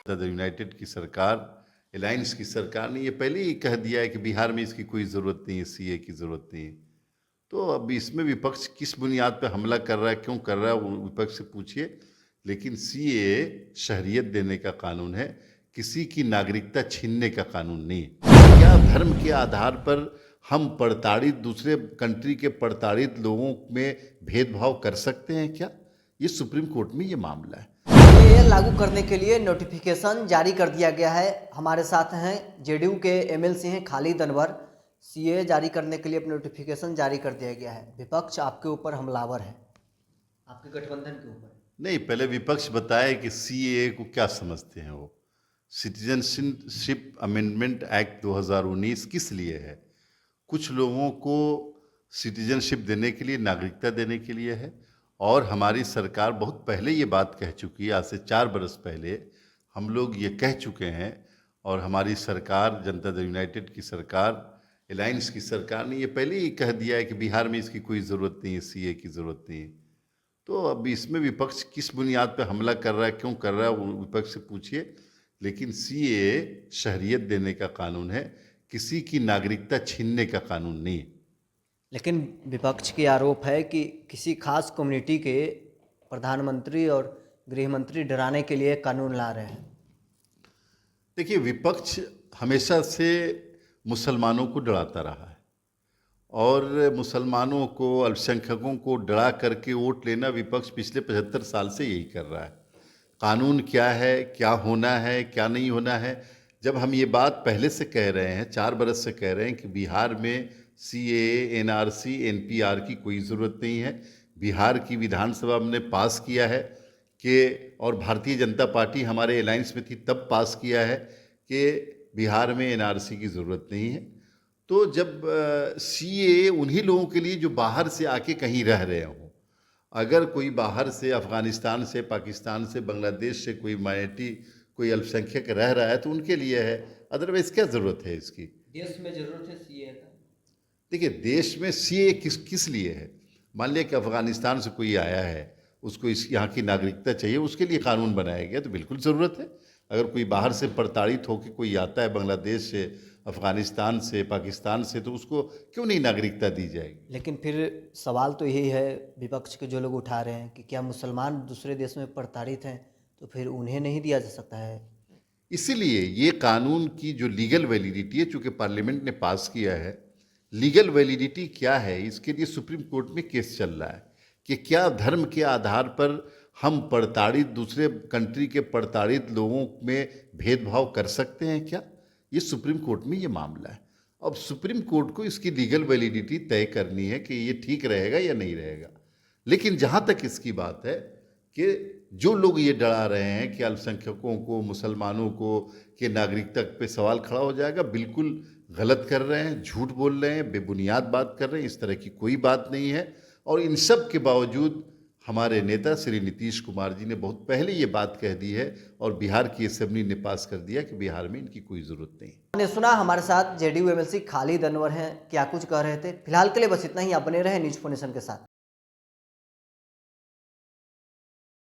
United की सरकार, alliance की सरकार ने ये पहले ही कह दिया है कि बिहार में इसकी कोई ज़रूरत नहीं है, सीए की ज़रूरत नहीं है। तो अब इसमें विपक्ष किस बुनियाद पे हमला कर रहा है, क्यों कर रहा है, वो विपक्ष से पूछिए। लेकिन सीए शहरियत देने का कानून है, किसी की नागरिकता छीनने का कानून नहीं है। क्या धर्म के आधार पर हम प्रताड़ित दूसरे कंट्री के प्रताड़ित लोगों में भेदभाव कर सकते हैं क्या? ये सुप्रीम कोर्ट में ये मामला है। ये लागू करने के लिए नोटिफिकेशन जारी कर दिया गया है। हमारे साथ हैं जेडीयू के एमएलसी हैं खालिद अनवर। सीए जारी करने के लिए अपना नोटिफिकेशन जारी कर दिया गया है। विपक्ष आपके ऊपर हमलावर है, आपके गठबंधन के ऊपर। नहीं, पहले विपक्ष बताए कि सीए को क्या समझते हैं वो। सिटीजनशिप अमेंडमेंट एक्ट 2019 किस लिए है? कुछ लोगों को सिटीजनशिप देने के लिए, नागरिकता देने के लिए है। और हमारी सरकार बहुत पहले ये बात कह चुकी है, आज से 4 बरस पहले हम लोग ये कह चुके हैं। और हमारी सरकार, जनता दल यूनाइटेड की सरकार, अलायंस की सरकार ने ये पहले ही कह दिया है कि बिहार में इसकी कोई ज़रूरत नहीं है, सीए की ज़रूरत नहीं है। तो अब इसमें विपक्ष किस बुनियाद पर हमला कर रहा है, क्यों कर रहा है, वो विपक्ष से पूछिए। लेकिन सीए शहरियत देने का कानून है, किसी की नागरिकता छीनने का कानून नहीं है। लेकिन विपक्ष की आरोप है कि किसी खास कम्युनिटी के प्रधानमंत्री और गृह मंत्री डराने के लिए कानून ला रहे हैं। देखिए, विपक्ष हमेशा से मुसलमानों को डराता रहा है और मुसलमानों को, अल्पसंख्यकों को डरा करके वोट लेना विपक्ष पिछले 75 साल से यही कर रहा है। कानून क्या है, क्या होना है, क्या नहीं होना है। जब हम ये बात पहले से कह रहे हैं, 4 बरस से कह रहे हैं कि बिहार में सीएए, एनआरसी, एनपीआर की कोई ज़रूरत नहीं है। बिहार की विधानसभा ने पास किया है कि, और भारतीय जनता पार्टी हमारे अलायंस में थी तब पास किया है कि बिहार में एनआरसी की ज़रूरत नहीं है। तो जब सीएए उन्हीं लोगों के लिए जो बाहर से आके कहीं रह रहे हों, अगर कोई बाहर से, अफ़गानिस्तान से, पाकिस्तान से, बांग्लादेश से कोई माइनॉरिटी, कोई अल्पसंख्यक रह रहा है तो उनके लिए है। अदरवाइज़ क्या ज़रूरत है इसकी? देश में जरूरत है सीए का। देखिए, देश में सीए किस किस लिए है? मान लिया कि अफ़गानिस्तान से कोई आया है, उसको इस यहाँ की नागरिकता चाहिए, उसके लिए कानून बनाया गया, तो बिल्कुल ज़रूरत है। अगर कोई बाहर से प्रताड़ित होकर कोई आता है, बांग्लादेश से, अफ़गानिस्तान से, पाकिस्तान से, तो उसको क्यों नहीं नागरिकता दी जाएगी? लेकिन फिर सवाल तो यही है विपक्ष के जो लोग उठा रहे हैं कि क्या मुसलमान दूसरे देश में प्रताड़ित हैं तो फिर उन्हें नहीं दिया जा सकता है। इसीलिए ये कानून की जो लीगल वैलिडिटी है, चूँकि पार्लियामेंट ने पास किया है, लीगल वैलिडिटी क्या है, इसके लिए सुप्रीम कोर्ट में केस चल रहा है कि क्या धर्म के आधार पर हम प्रताड़ित दूसरे कंट्री के प्रताड़ित लोगों में भेदभाव कर सकते हैं क्या? ये सुप्रीम कोर्ट में ये मामला है। अब सुप्रीम कोर्ट को इसकी लीगल वैलिडिटी तय करनी है कि ये ठीक रहेगा या नहीं रहेगा। लेकिन जहाँ तक इसकी बात है कि जो लोग ये डरा रहे हैं कि अल्पसंख्यकों को, मुसलमानों को कि नागरिकता पे सवाल खड़ा हो जाएगा, बिल्कुल गलत कर रहे हैं, झूठ बोल रहे हैं, बेबुनियाद बात कर रहे हैं। इस तरह की कोई बात नहीं है। और इन सब के बावजूद हमारे नेता श्री नीतीश कुमार जी ने बहुत पहले ये बात कह दी है और बिहार की असेंबली ने पास कर दिया कि बिहार में इनकी कोई ज़रूरत नहीं। हमने सुना हमारे साथ जेडीयू एमएलसी खालिद अनवर हैं, क्या कुछ कह रहे थे। फिलहाल के लिए बस इतना ही। आप बने रहे न्यूज़ 4 नेशन के साथ।